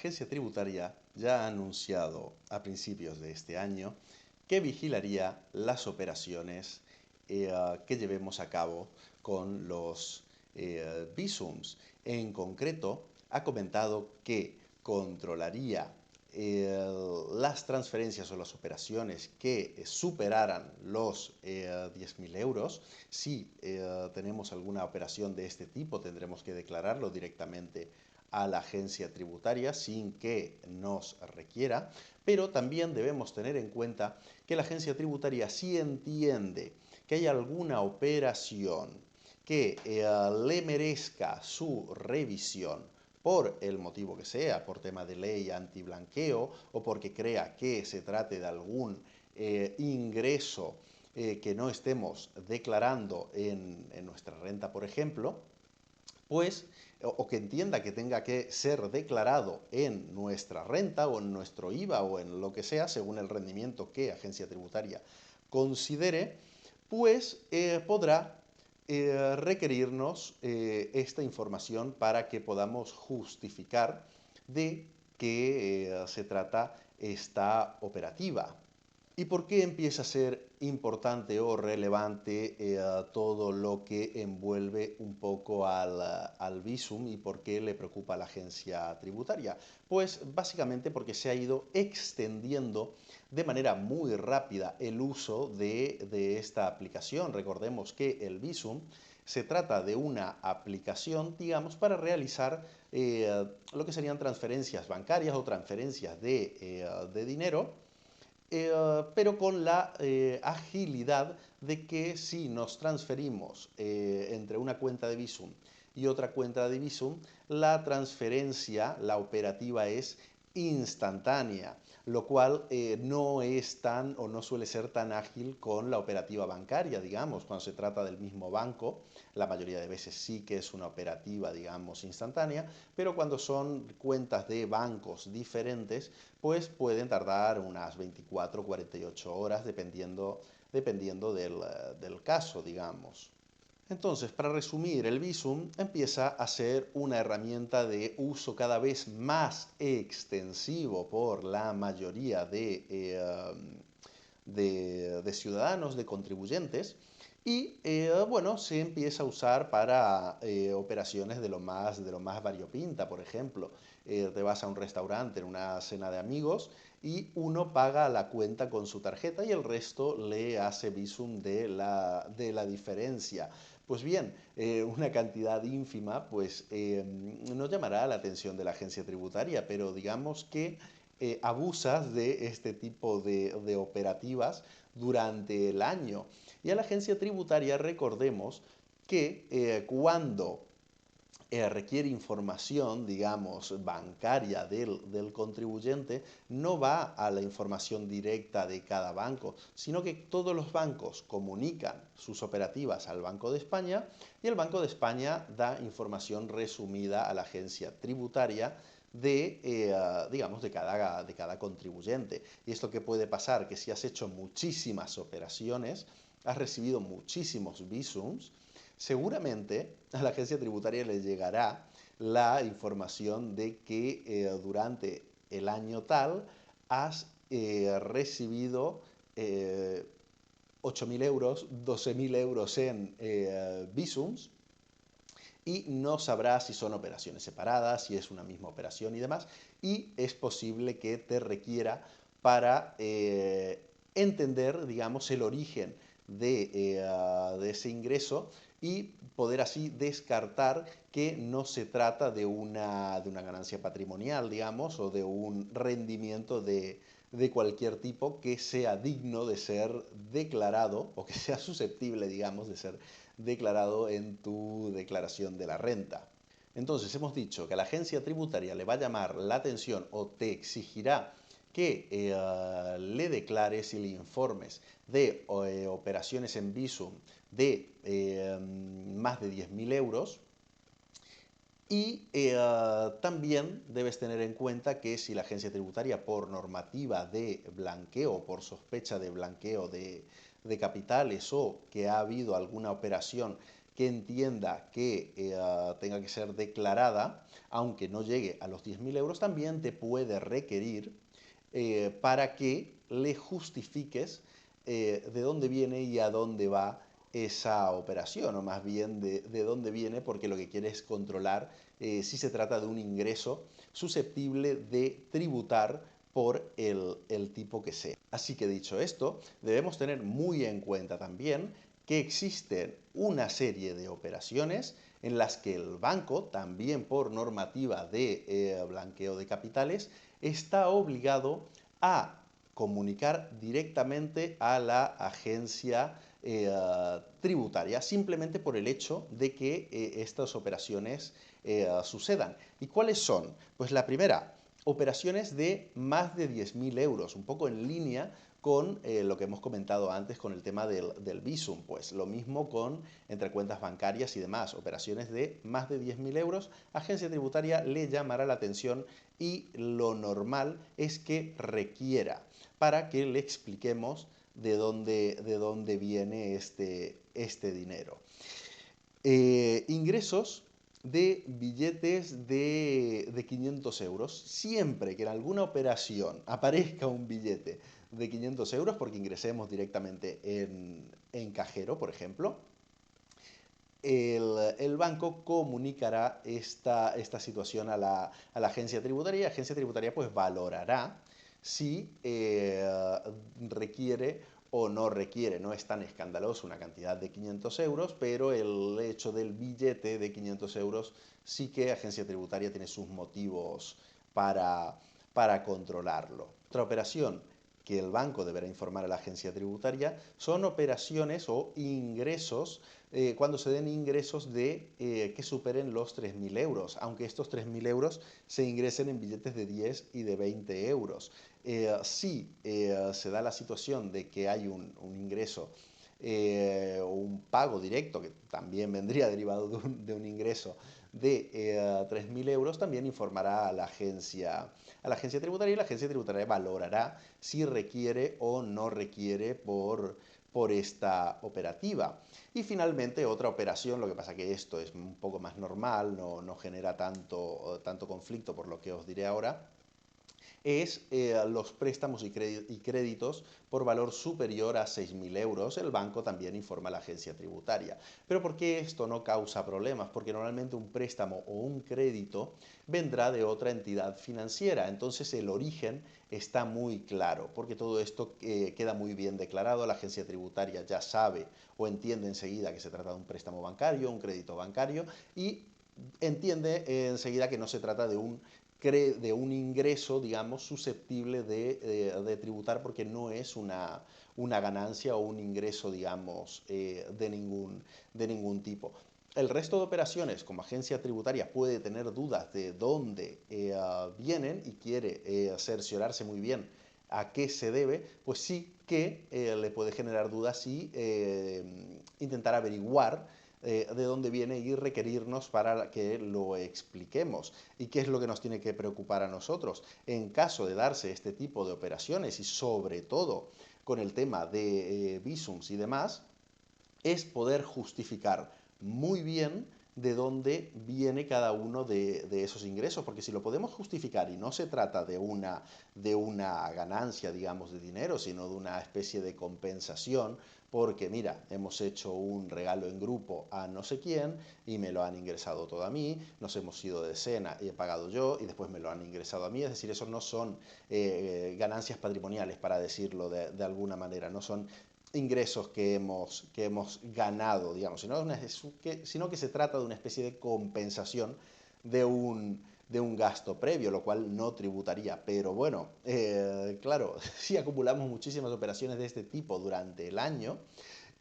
agencia tributaria ya ha anunciado a principios de este año que vigilaría las operaciones que llevemos a cabo con los visums. En concreto, ha comentado que controlaría las transferencias o las operaciones que superaran los 10.000 euros. Si tenemos alguna operación de este tipo, tendremos que declararlo directamente a la agencia tributaria sin que nos requiera, pero también debemos tener en cuenta que la agencia tributaria, si entiende que hay alguna operación que le merezca su revisión por el motivo que sea, por tema de ley antiblanqueo o porque crea que se trate de algún ingreso que no estemos declarando en nuestra renta, por ejemplo, pues, o que entienda que tenga que ser declarado en nuestra renta o en nuestro IVA o en lo que sea, según el rendimiento que agencia tributaria considere, pues podrá requerirnos esta información para que podamos justificar de qué se trata esta operativa. ¿Y por qué empieza a ser importante o relevante todo lo que envuelve un poco al visum y por qué le preocupa a la agencia tributaria? Pues básicamente porque se ha ido extendiendo de manera muy rápida el uso de esta aplicación. Recordemos que el visum se trata de una aplicación, digamos, para realizar lo que serían transferencias bancarias o transferencias de dinero, pero con la agilidad de que si nos transferimos entre una cuenta de Visum y otra cuenta de Visum, la transferencia, la operativa es instantánea, lo cual no es tan o no suele ser tan ágil con la operativa bancaria, digamos, cuando se trata del mismo banco. La mayoría de veces sí que es una operativa, digamos, instantánea, pero cuando son cuentas de bancos diferentes, pues pueden tardar unas 24 o 48 horas dependiendo del caso, digamos. Entonces, para resumir, el Visum empieza a ser una herramienta de uso cada vez más extensivo por la mayoría de ciudadanos, de contribuyentes, y bueno, se empieza a usar para operaciones de lo más variopinta. Por ejemplo, te vas a un restaurante en una cena de amigos y uno paga la cuenta con su tarjeta y el resto le hace Visum de la diferencia. Pues bien, una cantidad ínfima pues no llamará la atención de la agencia tributaria, pero digamos que abusas de este tipo de operativas durante el año. Y a la agencia tributaria recordemos que cuando requiere información, digamos, bancaria del contribuyente, no va a la información directa de cada banco, sino que todos los bancos comunican sus operativas al Banco de España y el Banco de España da información resumida a la agencia tributaria digamos, de cada contribuyente. ¿Y esto qué puede pasar? Que si has hecho muchísimas operaciones, has recibido muchísimos visums, seguramente a la agencia tributaria le llegará la información de que durante el año tal has recibido 8.000 euros, 12.000 euros en visums, y no sabrá si son operaciones separadas, si es una misma operación y demás, y es posible que te requiera para entender, digamos, el origen de ese ingreso y poder así descartar que no se trata de una ganancia patrimonial, digamos, o de un rendimiento de cualquier tipo que sea digno de ser declarado o que sea susceptible, digamos, de ser declarado en tu declaración de la renta. Entonces hemos dicho que a la agencia tributaria le va a llamar la atención o te exigirá que le declares y le informes de operaciones en Visum de más de 10.000 euros. Y también debes tener en cuenta que si la agencia tributaria, por normativa de blanqueo, por sospecha de blanqueo de capitales, o que ha habido alguna operación que entienda que tenga que ser declarada, aunque no llegue a los 10.000 euros, también te puede requerir para que le justifiques de dónde viene y a dónde va esa operación, o más bien de dónde viene, porque lo que quiere es controlar si se trata de un ingreso susceptible de tributar por el tipo que sea. Así que dicho esto, debemos tener muy en cuenta también que existen una serie de operaciones en las que el banco, también por normativa de blanqueo de capitales, está obligado a comunicar directamente a la agencia tributaria, simplemente por el hecho de que estas operaciones sucedan. ¿Y cuáles son? Pues la primera, operaciones de más de 10.000 euros, un poco en línea con lo que hemos comentado antes con el tema del Bizum, pues lo mismo con entre cuentas bancarias y demás, operaciones de más de 10.000 euros, agencia tributaria le llamará la atención y lo normal es que requiera para que le expliquemos de dónde viene este dinero. Ingresos de billetes de 500 euros. Siempre que en alguna operación aparezca un billete de 500 euros, porque ingresemos directamente en cajero, por ejemplo, el banco comunicará esta situación a la agencia tributaria y la agencia tributaria pues valorará si requiere o no requiere. No es tan escandaloso una cantidad de 500 euros, pero el hecho del billete de 500 euros sí que agencia tributaria tiene sus motivos para controlarlo. Otra operación que el banco deberá informar a la agencia tributaria son operaciones o ingresos cuando se den ingresos que superen los 3.000 euros, aunque estos 3.000 euros se ingresen en billetes de 10 y de 20 euros. Si se da la situación de que hay un ingreso o un pago directo, que también vendría derivado de un ingreso de 3.000 euros, también informará a la agencia tributaria y la agencia tributaria valorará si requiere o no requiere por esta operativa. Y finalmente otra operación, lo que pasa que esto es un poco más normal, no genera tanto conflicto por lo que os diré ahora, es los préstamos y créditos por valor superior a 6.000 euros. El banco también informa a la agencia tributaria. ¿Pero por qué esto no causa problemas? Porque normalmente un préstamo o un crédito vendrá de otra entidad financiera. Entonces el origen está muy claro, porque todo esto queda muy bien declarado. La agencia tributaria ya sabe o entiende enseguida que se trata de un préstamo bancario, un crédito bancario, y entiende enseguida que no se trata de un ingreso, digamos, susceptible de tributar porque no es una ganancia o un ingreso, digamos, de ningún tipo. El resto de operaciones, como agencia tributaria puede tener dudas de dónde vienen y quiere cerciorarse muy bien a qué se debe, pues sí que le puede generar dudas y intentar averiguar de dónde viene y requerirnos para que lo expliquemos. ¿Y qué es lo que nos tiene que preocupar a nosotros? En caso de darse este tipo de operaciones y sobre todo con el tema de visums y demás, es poder justificar muy bien de dónde viene cada uno de esos ingresos, porque si lo podemos justificar y no se trata de una ganancia, digamos, de dinero, sino de una especie de compensación, porque mira, hemos hecho un regalo en grupo a no sé quién y me lo han ingresado todo a mí, nos hemos ido de cena y he pagado yo y después me lo han ingresado a mí, es decir, eso no son ganancias patrimoniales, para decirlo de alguna manera, no son ingresos que hemos ganado, digamos, sino que se trata de una especie de compensación de un gasto previo, lo cual no tributaría. Pero bueno, claro, si acumulamos muchísimas operaciones de este tipo durante el año,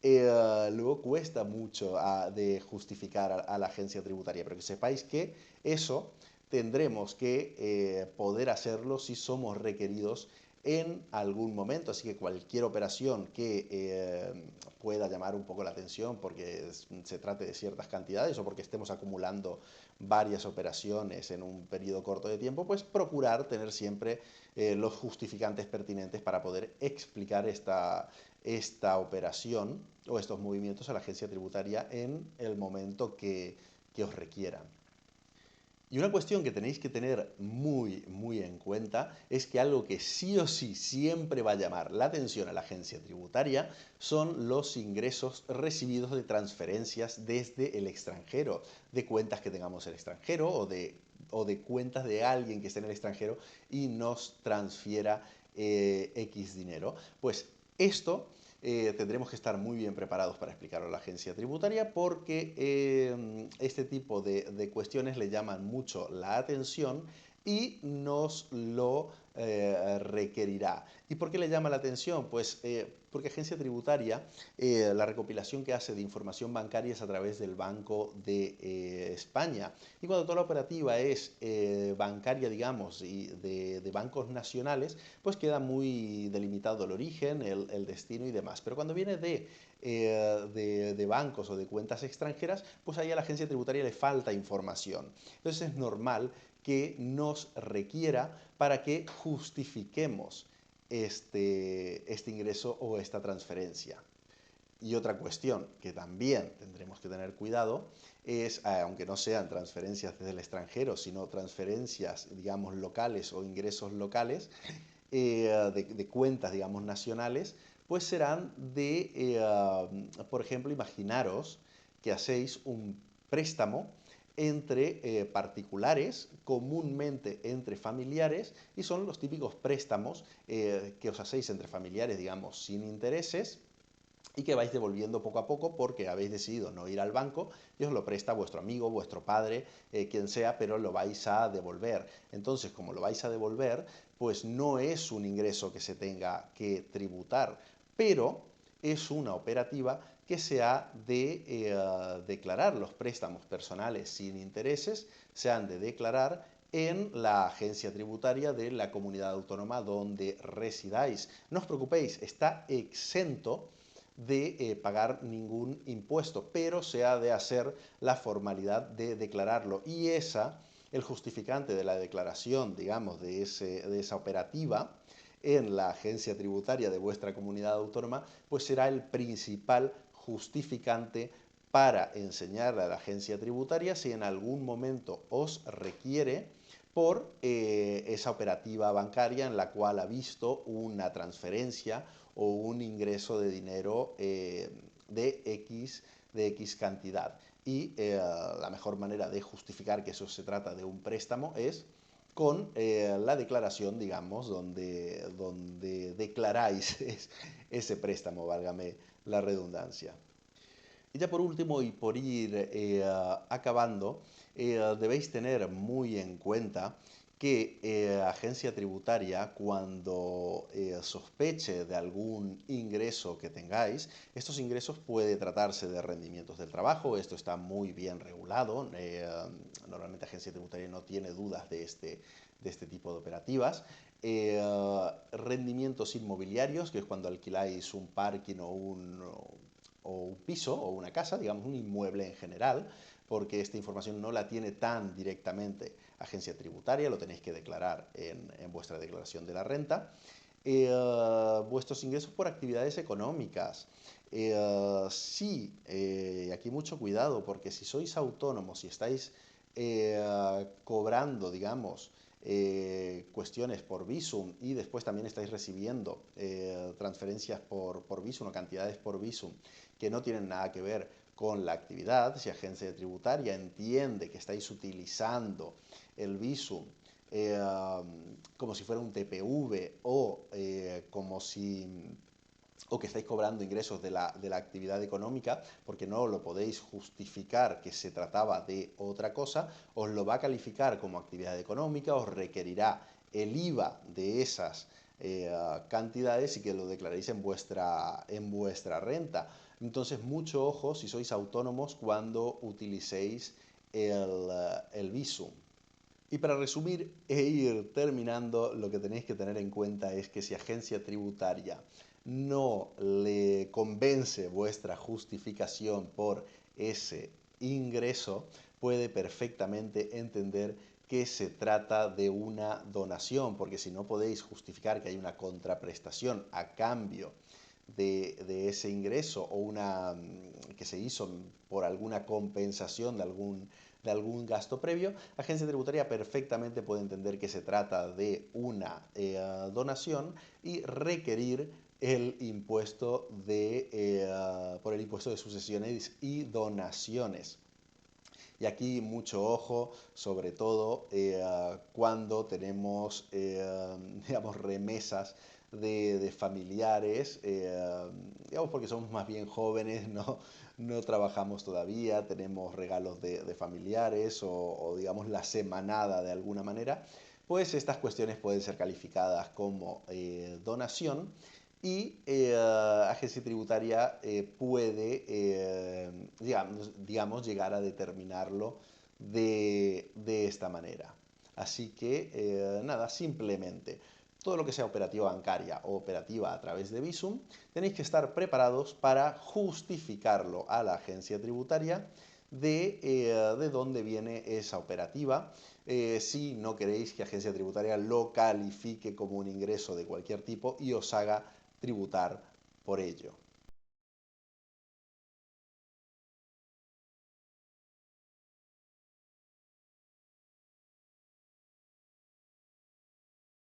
luego cuesta mucho de justificar a la agencia tributaria, pero que sepáis que eso tendremos que poder hacerlo si somos requeridos en algún momento, así que cualquier operación que pueda llamar un poco la atención porque se trate de ciertas cantidades o porque estemos acumulando varias operaciones en un periodo corto de tiempo, pues procurar tener siempre los justificantes pertinentes para poder explicar esta operación o estos movimientos a la agencia tributaria en el momento que os requieran. Y una cuestión que tenéis que tener muy en cuenta es que algo que sí o sí siempre va a llamar la atención a la agencia tributaria son los ingresos recibidos de transferencias desde el extranjero, de cuentas que tengamos en el extranjero o de cuentas de alguien que esté en el extranjero y nos transfiera X dinero. Pues esto tendremos que estar muy bien preparados para explicarlo a la agencia tributaria porque este tipo de cuestiones le llaman mucho la atención y nos lo requerirá. ¿Y por qué le llama la atención? Pues porque agencia tributaria, la recopilación que hace de información bancaria es a través del Banco de España. Y cuando toda la operativa es bancaria, digamos, y de bancos nacionales, pues queda muy delimitado el origen, el destino y demás. Pero cuando viene de bancos o de cuentas extranjeras, pues ahí a la agencia tributaria le falta información. Entonces es normal que nos requiera para que justifiquemos este ingreso o esta transferencia. Y otra cuestión que también tendremos que tener cuidado es, aunque no sean transferencias desde el extranjero, sino transferencias, digamos, locales o ingresos locales, de cuentas, digamos, nacionales, pues serán por ejemplo, imaginaros que hacéis un préstamo entre particulares, comúnmente entre familiares, y son los típicos préstamos que os hacéis entre familiares, digamos, sin intereses, y que vais devolviendo poco a poco porque habéis decidido no ir al banco y os lo presta vuestro amigo, vuestro padre, quien sea, pero lo vais a devolver. Entonces, como lo vais a devolver, pues no es un ingreso que se tenga que tributar, pero es una operativa que se ha de declarar. Los préstamos personales sin intereses se han de declarar en la agencia tributaria de la comunidad autónoma donde residáis. No os preocupéis, está exento de pagar ningún impuesto, pero se ha de hacer la formalidad de declararlo. Y el justificante de la declaración, digamos, de esa operativa en la agencia tributaria de vuestra comunidad autónoma, pues será el principal justificante para enseñarle a la agencia tributaria si en algún momento os requiere por esa operativa bancaria en la cual ha visto una transferencia o un ingreso de dinero de X cantidad. Y la mejor manera de justificar que eso se trata de un préstamo es con la declaración, digamos, donde declaráis ese préstamo, válgame la redundancia. Y ya por último, y por ir acabando, debéis tener muy en cuenta que agencia tributaria, cuando sospeche de algún ingreso que tengáis, estos ingresos puede tratarse de rendimientos del trabajo, esto está muy bien regulado, normalmente agencia tributaria no tiene dudas de este tipo de operativas. Rendimientos inmobiliarios, que es cuando alquiláis un parking o un piso o una casa, digamos un inmueble en general, porque esta información no la tiene tan directamente agencia tributaria, lo tenéis que declarar en vuestra declaración de la renta. Vuestros ingresos por actividades económicas. Sí, aquí mucho cuidado, porque si sois autónomos y estáis cobrando, digamos, cuestiones por Bizum y después también estáis recibiendo transferencias por Bizum o cantidades por Bizum que no tienen nada que ver con la actividad, si agencia tributaria entiende que estáis utilizando el Bizum como si fuera un TPV o que estáis cobrando ingresos de la actividad económica porque no lo podéis justificar que se trataba de otra cosa, os lo va a calificar como actividad económica, os requerirá el IVA de esas cantidades y que lo declaréis en vuestra renta. Entonces, mucho ojo si sois autónomos cuando utilicéis el Bizum. Y para resumir e ir terminando, lo que tenéis que tener en cuenta es que si agencia tributaria no le convence vuestra justificación por ese ingreso, puede perfectamente entender que se trata de una donación, porque si no podéis justificar que hay una contraprestación a cambio de ese ingreso o que se hizo por alguna compensación de algún gasto previo, la agencia tributaria perfectamente puede entender que se trata de una donación y requerir el impuesto por el impuesto de sucesiones y donaciones. Y aquí mucho ojo, sobre todo cuando tenemos, digamos, remesas de familiares, digamos, porque somos más bien jóvenes, no trabajamos todavía, tenemos regalos de familiares o, digamos, la semanada de alguna manera, pues estas cuestiones pueden ser calificadas como donación y agencia tributaria puede, digamos, llegar a determinarlo de esta manera. Así que, nada, simplemente todo lo que sea operativa bancaria o operativa a través de Bizum, tenéis que estar preparados para justificarlo a la agencia tributaria de dónde viene esa operativa. Si no queréis que agencia tributaria lo califique como un ingreso de cualquier tipo y os haga tributar por ello.